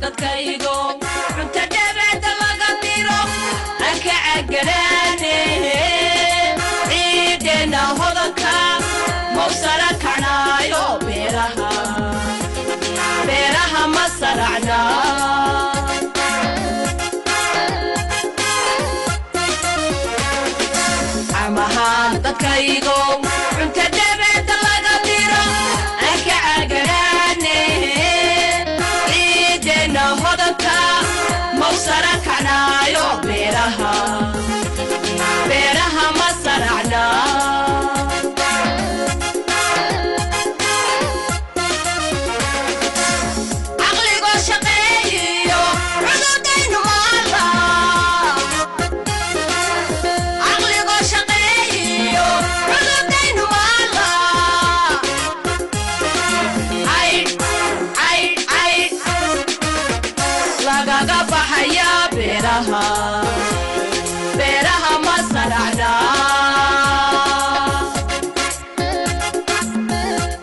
dadkaygo cunta dhebeeda laga diro anka cagalaane ciidena hodanka mawsara kacnaayo beeraha ma saracna amahaan dadkaygo cunta dhebeeda laga diro anka cagalaane ciidena hodanka mawsara kacnaayo beeraha ma saracna lagaga baxaya beeraha